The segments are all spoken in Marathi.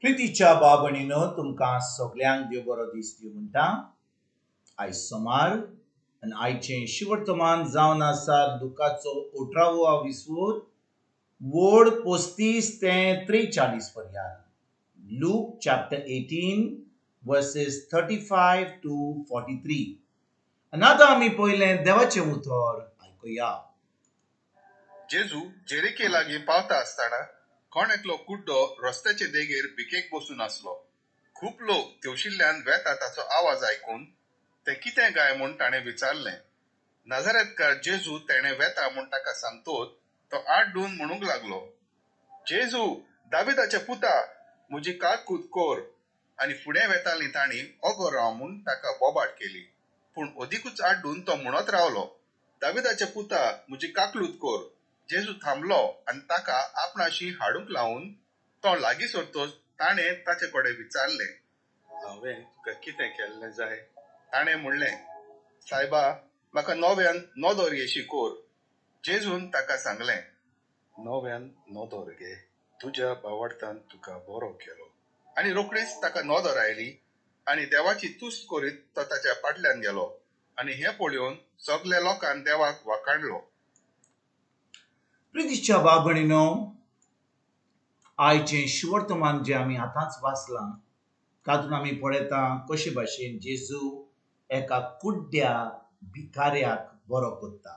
प्रितीच्या बाबणीनो तुमकां सगळ्यांक देव बरो दीस दिवं म्हणटा. आयज सोमार आनी आयचें शिवर्तमान जावन आसा लुकाचो 18वा विसवोर वोड 35 ते 43 पर्यंत. Luke chapter 18 verses 35 to 43. आनी आतां आमी पयलें देवाचें उतर आयकुया. जेजू जेरिके लागीं पावता आसतना कोण एकलो कुड्डो रस्त्याचे देगेर भिकेक बसून आसलो. खूप लोक तेवशिल्ल्यान वेता ताचो आवाज आयकून ते कितें गाय म्हूण ताणें विचारलें. नाझारेतकार जेजू तेणें वेता म्हूण ताका सांगतोच तो आड्डून म्हणूंक लागलो, जेजू दाविदाच्या पुता, म्हजी काकूत कोर. आनी फुडें वेतालीं तांणी ओगो राव म्हूण ताका बोबाट केली. पूण अदीकूच आड्डून तो म्हणत रावलो, दाविदाच्या पुता, म्हजी काकलूत कोर. जेजू थांबलो आनी ताका आपणाशी हाडूंक लावून तो लागीं सरतोच ताणें ताचे कडेन विचारलें, हांवें तुका कितें केल्लें जाय? ताणें म्हणलें, सायबा, म्हाका नव्यान नोदोर येशी कोर. जेजून ताका सांगलें, नव्यान नोदोर घे, तुज्या बावडतान तुका बरो केलो. आनी रोखडीच ताका नोदोर आयली आनी देवाची तुस्त करीत तो ताच्या फाटल्यान गेलो. आनी हें पळोवन सगल्या लोकांन देवाक वाखाणलो. प्रितीच्या बाबणीनो, आयचें शिवर्तमान जें आमी आतांच वाचलां तातूंत आमी पळयता कशे भाशेन जेजू एका कुड्ड्या भिकाऱ्याक बरो करता.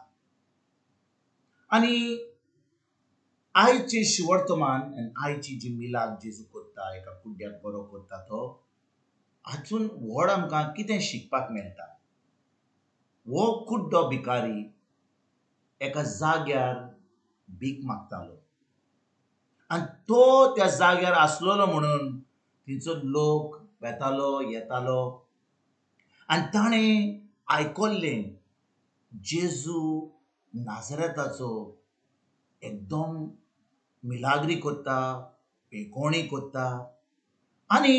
आनी आयचें शिवर्तमान आनी आयची जी मिलाद जेजू करता, एका कुड्ड्याक बरो करता, तो हातून व्हड आमकां कितें शिकपाक मेळटा. हो कुड्डो भिकारी एका जाग्यार भीक मागतालो आनी तो त्या जाग्यार आसलोलो म्हणून थंयचो लोक वेतालो येतालो आनी ताणें आयकल्लें जेजू नाझारेताचो एकदम मिलाग्री करता, पेकोणी करता. आनी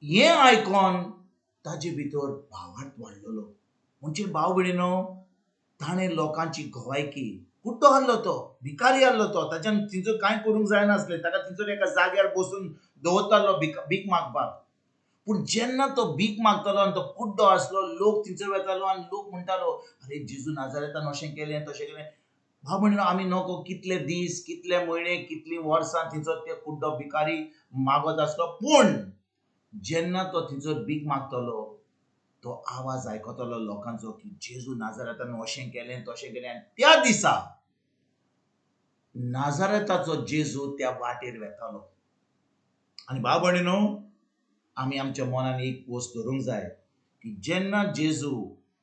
हें आयकोन ताजे भितर भावार्थ वाडलेलो. म्हणजे भाव भयणीनो, ताणें लोकांची घोवायकी, कुड्डो आहलो तो, भिकारी आहलो तो, ताच्यान थंयसर कांय करूंक जायनासलें, ताका थंयसर एका जाग्यार बसून दवरतालो भीक मागपाक. पूण जेन्ना तो भीक मागतालो आनी तो कुड्डो आसलो, लोक थंयसर वेतालो आनी लोक म्हणटालो, अरे जेजू नाझारेतान अशें केलें तशें केलें. भाव भयणीनो, आमी नको कितले दीस, कितले म्हयने, कितलीं वर्सां थंयसर ते कुड्डो भिकारी मागत आसलो. पूण जेन्ना तो थंयसर भीक मागतालो, तो आवाज आयकतालो लोकांचो की जेजू नाझारेतान अशें केलें तशें केलें. आनी त्या दिसा नाझारेताचो जेजू त्या वाटेर वेतालो. आनी भाव भयणीनो, आमी आमच्या मनान एक वस्त धरूंक जाय की जेन्ना जेजू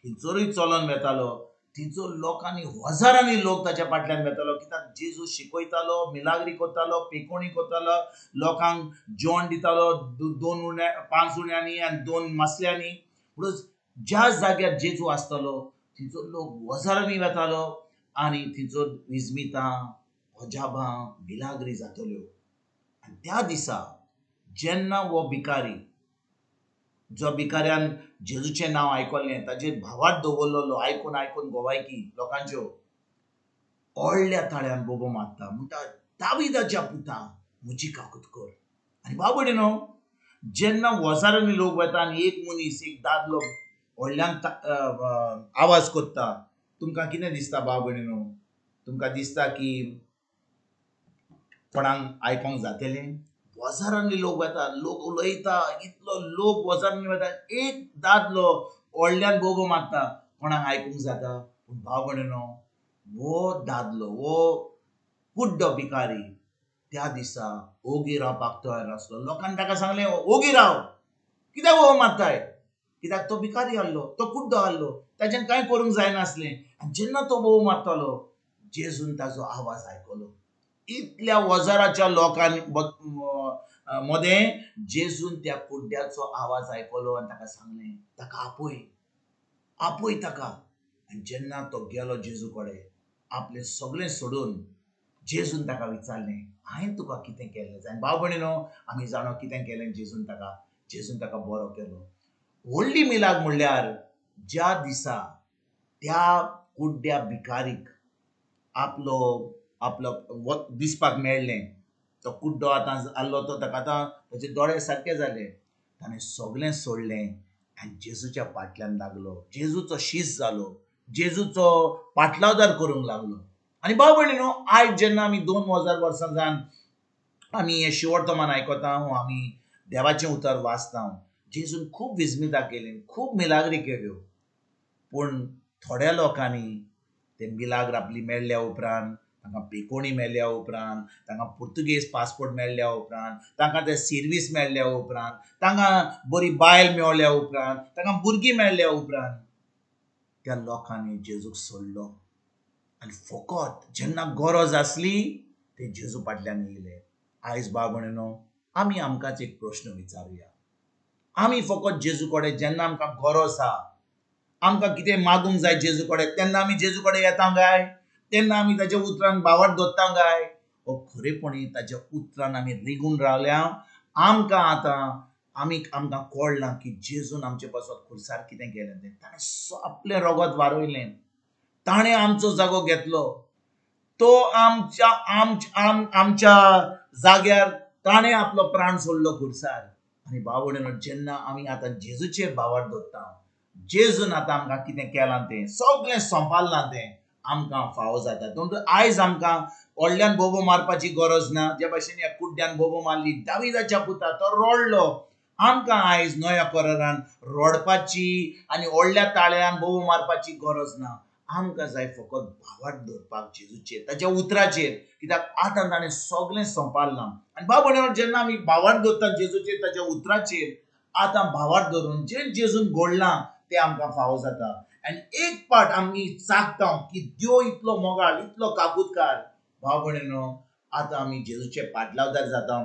थंयसरूय चलोन वेतालो, थंयचो लोकांनी हजारांनी लोक ताच्या फाटल्यान वेतालो. कित्याक जेजू शिकयतालो, मिलाग्री करतालो, पेकोणी करतालो, लोकांक जेवण दितालो 5 उण्यांनी आनी 2 मासल्यांनी. म्हणून ज्या जाग्यार जेजू आसतालो थंयचो लोक हजारांनी वेतालो आनी थंयसर विजमितां, अजापां, मिलाग्री जातल्यो. आनी त्या दिसा जेन्ना हो भिकारी, जो भिकाऱ्यान जेजूचें नांव आयकल्लें, ताजेर भावार्थ दवरलेलो, आयकून आयकून गोवायकी लोकांच्यो, व्हडल्या ताळ्यान बोबो मारता, म्हणटा, दाविदाच्या पुता, म्हजी काकूत कर. आनी भाव भयणीनो, जेन्ना हजारांनी लोक वेता आनी एक मनीस, एक दादलो व्हडल्यान आवाज करता, तुमकां कितें दिसता भाव भयणीनो? तुमकां दिसता की कोणाक आयकोंक जातलें? हजारांनी लोक वेता, लोक उलयता, इतलो लोक हजारांनी वेता, एक दादलो व्हडल्यान बोबो मारता, कोणाक आयकूंक जाता? पूण भाव भयणीनो, हो दादलो, हो कुड्डो भिकारी त्या दिसा ओगी रावपाक तयार आसलो. लोकांनी ताका सांगलें, ओगी राव, कित्याक बोबो मारताय? कित्याक तो भिकारी आहलो, तो कुड्डो आहलो, ताच्यान कांय करूंक जायनासलें. आनी जेन्ना तो बोबो मारतालो, जेजून ताचो आवाज आयकलो. इतल्या हजाराच्या लोकांनी मदें जेजून त्या कुड्ड्याचो आवाज आयकलो आनी ताका सांगलें, ताका आपय ताका. आनी जेन्ना तो गेलो जेजू कडेन, आपलें सगळें सोडून जेजून ताका विचारलें, हांवें तुका कितें केलें जाय? भाव भयणीनो, आमी जाणो कितें केलें जेजून ताका बरो केलो. व्हडली मिलाद म्हणल्यार ज्या दिसा त्या कुड्ड्या भिकारीक आपलो दिसपाक मेळ्ळें, तो कुड्डो आतां आसलो तो ताका आतां ताचे दोळे सारके जाले. ताणें सगळें सोडलें आनी जेजूच्या फाटल्यान लागलो. जेजूचो शीश जालो. जेजूचो पाटलावदार करूंक लागलो. आनी भाव भयणीनो, आयज जेन्ना आमी 2000 वर्सां जावन आमी हें शिवर्तमान आयकता, आमी देवाचें उतर वाचता, जेजून खूब विस्मितां केलीं, खूब मिलाग्री केल्यो. पूण थोड्या लोकांनी ते मिलाग्र आपली मेळ्ळ्या उपरांत, तांकां पेकोणी मेळ्ळ्या उपरांत, तांकां पुर्तुगेज पासपोर्ट मेळ्ळ्या उपरांत, तांकां ते सर्वीस मेळ्ळ्या उपरांत, तांकां बरी बायल मेळ्ळ्या उपरांत, तांकां भुरगीं मेळ्ळ्या उपरांत त्या लोकांनी जेजूक सोडलो. आनी फकत जेन्ना गरज आसली ते जेजू फाटल्यान येयले. आयज भाव भयणीनो, आमी आमकांच एक प्रश्न विचारुया. आमी फकत जेजू कडेन जेन्ना आमकां गरज आसा, आमकां कितें मागूंक जाय जेजू कडेन, तेन्ना आमी जेजू कडेन येता काय? तेन्ना आमी ताच्या उतरान भावार्थ धरता काय? हो खरेपणी ताच्या उतरान आमी रिगून रावल्या. आमकां कळना की जेजून आमचे पासून खुर्सार कितें केलें तें. ताणें आपलें रगत वारयलें. ताणें आमचो जागो घेतलो. तो आमच्या जाग्यार ताणें आपलो प्राण सोडलो खुर्सार. आनी भाव भयणीनो, जेन्ना आमी आतां जेजूचेर भावार्थ धरता, जेजून आतां आमकां कितें केलां तें सगळें संपादलां तें आमकां फावो जाता. देखून आयज आमकां व्हडल्यान बोबो मारपाची गरज ना. जे भाशेन ह्या कुड्ड्यान बोबो मारली, दाविदाच्या पुता तो रडलो. आमकां आयज नव्या करारान रडपाची आनी व्हडल्या ताळ्यान बोबो मारपाची गरज ना. आमकां जाय फकत भावार्थ धरपाक जेजूचेर, ताच्या उतराचेर, कित्याक आतां ताणें सगळें संपादलां. आनी भाव भयणीनो, जेन्ना आमी भावार्थ धरता जेजूचेर, ताच्या उतराचेर, आतां भावार्थ धरून जे जेजून घडलां तें आमकां फावो जाता. आनी एक पाट आमी चाखता की देव इतलो मोगाळ, इतलो काबूतकार. भाव भयणीनो, आतां आमी जेजूचे पाटलावदार जाता.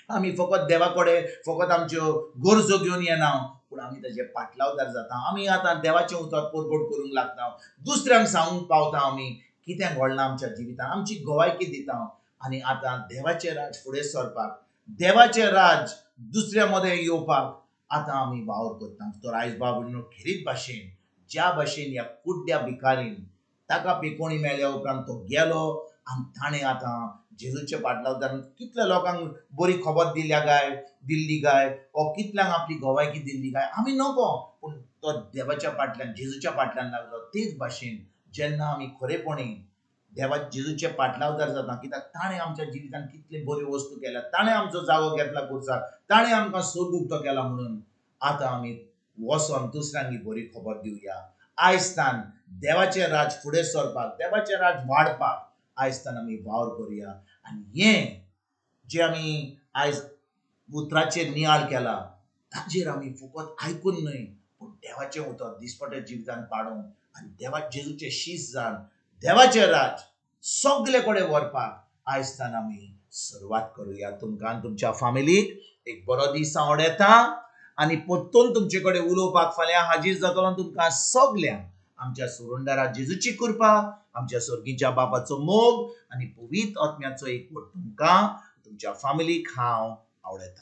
आमी फकत देवा कडेन फकत आमच्यो गरजो घेवन येना, पूण आमी ताजे पाटलावदार जाता. आमी आतां देवाचें उतर परगट करूंक लागता. दुसऱ्यांक सांगूंक पावता आमी कितें घडलां आमच्या जिवितांत, आमची गोवायकी दिता. आनी आतां देवाचें राज फुडें सरपाक, देवाचें राज दुसऱ्या मदें येवपाक आतां आमी वावर करता. तर आयज भाव भयणीनो, खेरीत भाशेन ज्या भाशेन ह्या कुड्ड्या भिकारीन ताका पेकोणी मेळ्ळ्या उपरांत तो गेलो आनी ताणें आतां जेजूच्या पाटलावदारान कितल्या लोकांक बरी खबर दिल्ली काय, ओ कितल्यांक आपली गोवायकी दिल्ली काय, आमी नको. पूण तो देवाच्या फाटल्यान, जेजूच्या फाटल्यान लागलो. तेच भाशेन जेन्ना आमी खरेपणी जेजूचे पाटलावदार जाता, कित्याक ताणें आमच्या जिवितांत कितले बऱ्यो वस्तू केल्या, ताणें आमचो जागो घेतला खुर्सार, ताणें आमकां सोर्ग उक्तो केला. म्हणून आतां आमी वचोन दुसऱ्यांक ही बरी खबर दिवया. आयजतान देवाचें राज फुडें सरपाक, देवाचें राज वाडपाक आयजतान आमी वावर करुया. आनी हें जें आमी आयज उतराचेर नियाळ केला, ताचेर आमी फकत आयकून न्हय, पूण देवाचें उतर दिसपट्या जिवितांत पाडून आनी जेजूचें शीश जावन देवाचें राज सगळे कडेन व्हरपाक आयजतान आमी सुरवात करुया. तुमकां आनी तुमच्या फॅमिलीक एक बरो दीस हांव येता आनी परतून तुमचे कडेन उलोवपाक फाल्यां हाजीर जातलो. तुमकां सगल्यांक आमच्या सुरुंडरा जेजूची कृपा, आमच्या स्वर्गीच्या बापाचो मोग आनी पवित्र आत्म्याचो एकवट तुमकां तुमच्या फॅमिलीक हांव आवडयता.